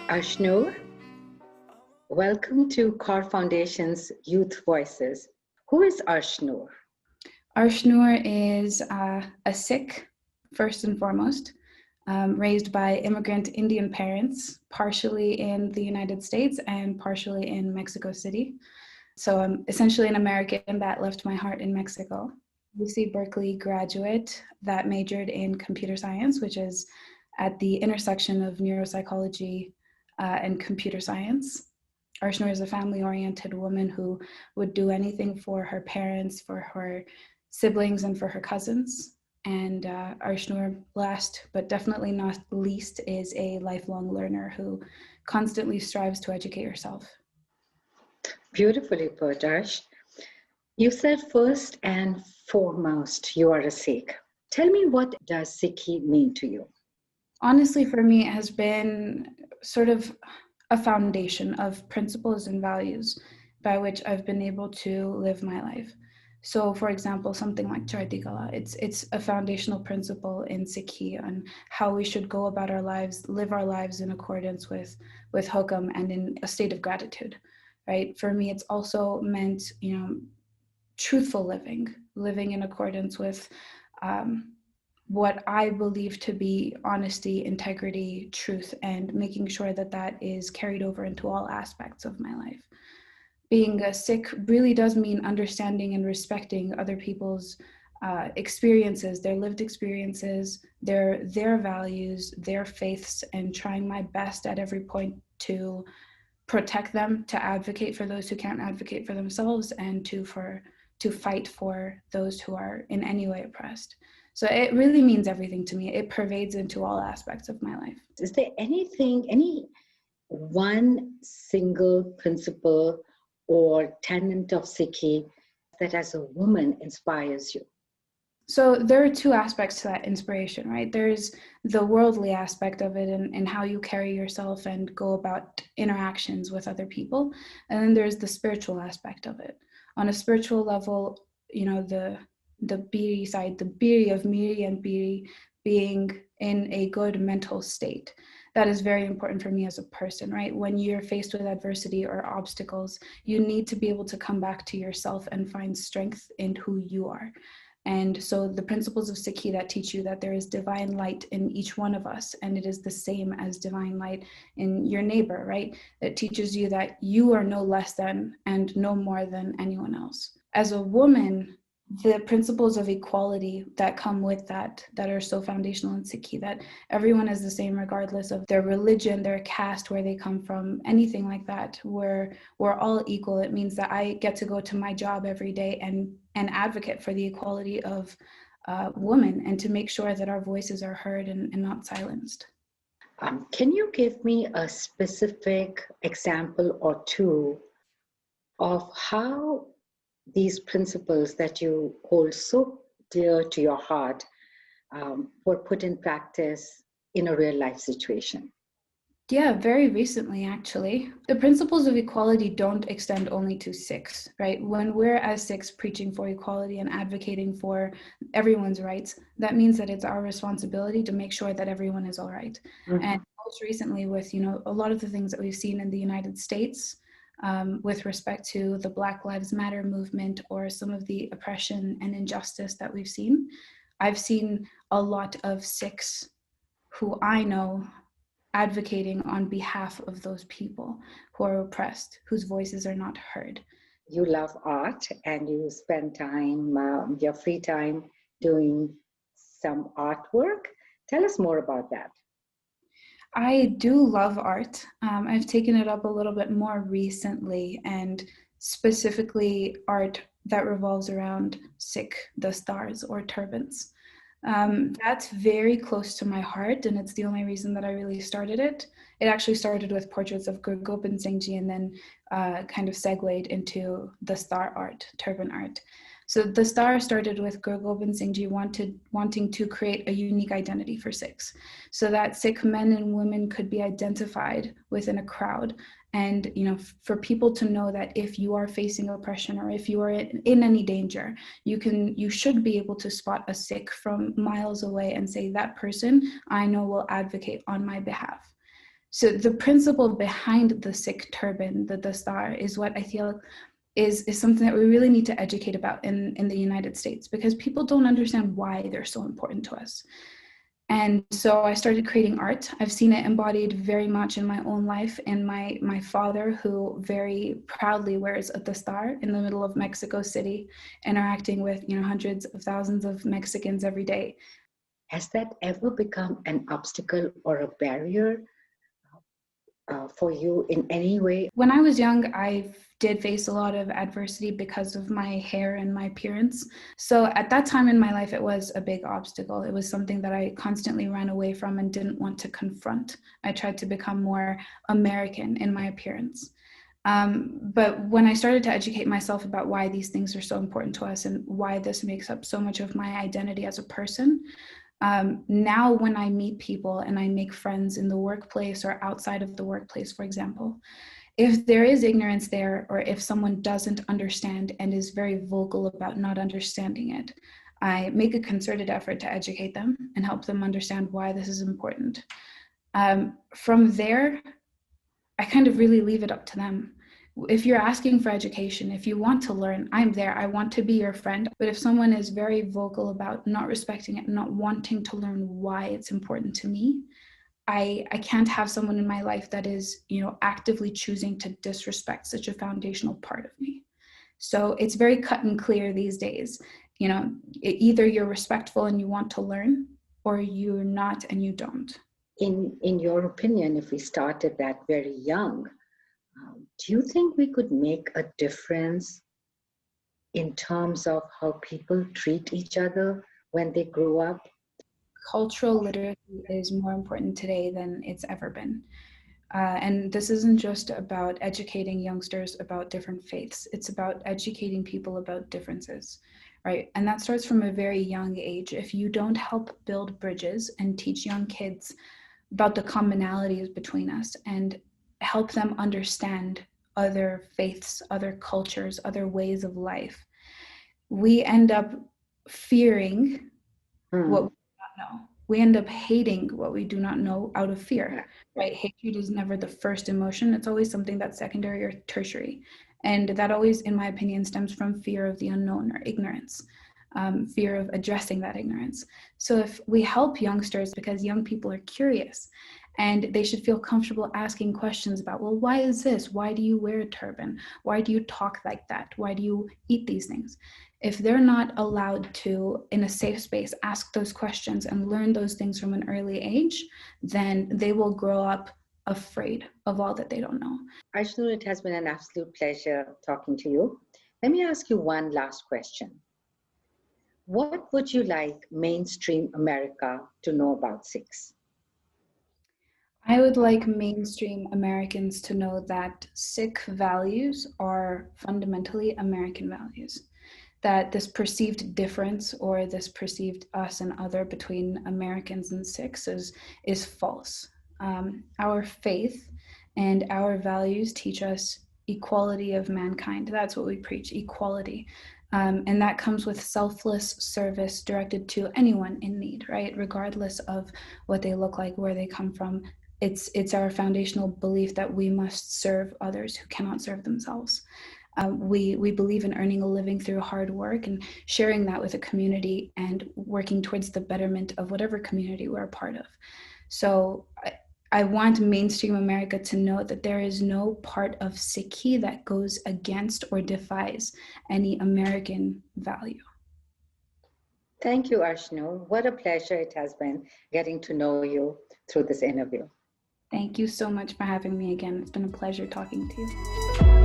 Ashnur, welcome to CORE Foundation's Youth Voices. Who is Ashnur? Arshnur is a Sikh, first and foremost, raised by immigrant Indian parents, partially in the United States and partially in Mexico City. So I'm essentially an American that left my heart in Mexico. UC Berkeley graduate that majored in computer science, which is at the intersection of neuropsychology and computer science. Arshnur is a family-oriented woman who would do anything for her parents, for her siblings, and for her cousins. And Arshnur, last but definitely not least, is a lifelong learner who constantly strives to educate herself. Beautifully put, Ash. You said first and foremost, you are a Sikh. Tell me, what does Sikhi mean to you? Honestly, for me, it has been sort of a foundation of principles and values by which I've been able to live my life. So, for example, something like Chardi Kala, it's a foundational principle in Sikhi on how we should go about our lives, live our lives in accordance with Hukam and in a state of gratitude, right? For me, it's also meant, truthful living in accordance with what I believe to be honesty, integrity, truth, and making sure that that is carried over into all aspects of my life. Being a Sikh really does mean understanding and respecting other people's experiences, their lived experiences, their values, their faiths, and trying my best at every point to protect them, to advocate for those who can't advocate for themselves, and to fight for those who are in any way oppressed. So it really means everything to me. It pervades into all aspects of my life. Is there any one single principle or tenet of Sikhi that as a woman inspires you? So there are two aspects to that inspiration, right? There's the worldly aspect of it and how you carry yourself and go about interactions with other people. And then there's the spiritual aspect of it. On a spiritual level, the Biri side, the Biri of Miri and Biri being in a good mental state. That is very important for me as a person, right? When you're faced with adversity or obstacles, you need to be able to come back to yourself and find strength in who you are. And so the principles of Sikhi that teach you that there is divine light in each one of us, and it is the same as divine light in your neighbor, right? It teaches you that you are no less than and no more than anyone else. As a woman, the principles of equality that come with that are so foundational in Sikhi, that everyone is the same regardless of their religion, their caste, where they come from, anything like that. We're all equal. It means that I get to go to my job every day and advocate for the equality of women and to make sure that our voices are heard and not silenced. Can you give me a specific example or two of how these principles that you hold so dear to your heart were put in practice in a real life situation? Yeah, very recently, actually. The principles of equality don't extend only to Sikhs, right? When we're as Sikhs preaching for equality and advocating for everyone's rights, that means that it's our responsibility to make sure that everyone is all right. Mm-hmm. And most recently with, a lot of the things that we've seen in the United States, with respect to the Black Lives Matter movement or some of the oppression and injustice that we've seen, I've seen a lot of Sikhs who I know advocating on behalf of those people who are oppressed, whose voices are not heard. You love art and you spend time, your free time, doing some artwork. Tell us more about that. I do love art. I've taken it up a little bit more recently, and specifically art that revolves around Sikh dastars or turbans. That's very close to my heart, and it's the only reason that I really started it. It actually started with portraits of Guru Gobind Singh Ji and then kind of segued into dastar art, turban art. So the star started with Guru Gobind Singh Ji wanting to create a unique identity for Sikhs, so that Sikh men and women could be identified within a crowd. And, for people to know that if you are facing oppression or if you are in any danger, you should be able to spot a Sikh from miles away and say, that person I know will advocate on my behalf. So the principle behind the Sikh turban, the dastar, is what I feel is something that we really need to educate about in the United States, because people don't understand why they're so important to us. And so I started creating art. I've seen it embodied very much in my own life. And my father, who very proudly wears a dastar in the middle of Mexico City, interacting with hundreds of thousands of Mexicans every day. Has that ever become an obstacle or a barrier for you in any way? When I was young, I did face a lot of adversity because of my hair and my appearance. So at that time in my life, it was a big obstacle. It was something that I constantly ran away from and didn't want to confront. I tried to become more American in my appearance. But when I started to educate myself about why these things are so important to us and why this makes up so much of my identity as a person, now when I meet people and I make friends in the workplace or outside of the workplace, for example, if there is ignorance there, or if someone doesn't understand and is very vocal about not understanding it, I make a concerted effort to educate them and help them understand why this is important. From there, I kind of really leave it up to them. If you're asking for education, if you want to learn, I'm there. I want to be your friend. But if someone is very vocal about not respecting it, not wanting to learn why it's important to me, I can't have someone in my life that is, actively choosing to disrespect such a foundational part of me. So it's very cut and clear these days. Either you're respectful and you want to learn, or you're not and you don't. In your opinion, if we started that very young, do you think we could make a difference in terms of how people treat each other when they grow up? Cultural literacy is more important today than it's ever been. And this isn't just about educating youngsters about different faiths. It's about educating people about differences, right? And that starts from a very young age. If you don't help build bridges and teach young kids about the commonalities between us and help them understand other faiths, other cultures, other ways of life, we end up fearing what we do not know. We end up hating what we do not know out of fear, right? Hatred is never the first emotion. It's always something that's secondary or tertiary. And that always, in my opinion, stems from fear of the unknown or ignorance, fear of addressing that ignorance. So if we help youngsters, because young people are curious, and they should feel comfortable asking questions about, well, why is this? Why do you wear a turban? Why do you talk like that? Why do you eat these things? If they're not allowed to, in a safe space, ask those questions and learn those things from an early age, then they will grow up afraid of all that they don't know. Ajnu, it has been an absolute pleasure talking to you. Let me ask you one last question. What would you like mainstream America to know about Sikhs? I would like mainstream Americans to know that Sikh values are fundamentally American values. That this perceived difference or this perceived us and other between Americans and Sikhs is false. Our faith and our values teach us equality of mankind. That's what we preach, equality. And that comes with selfless service directed to anyone in need, right? Regardless of what they look like, where they come from. It's our foundational belief that we must serve others who cannot serve themselves. We believe in earning a living through hard work and sharing that with a community and working towards the betterment of whatever community we're a part of. So I want mainstream America to know that there is no part of Sikhi that goes against or defies any American value. Thank you, Ajnu. What a pleasure it has been getting to know you through this interview. Thank you so much for having me again. It's been a pleasure talking to you.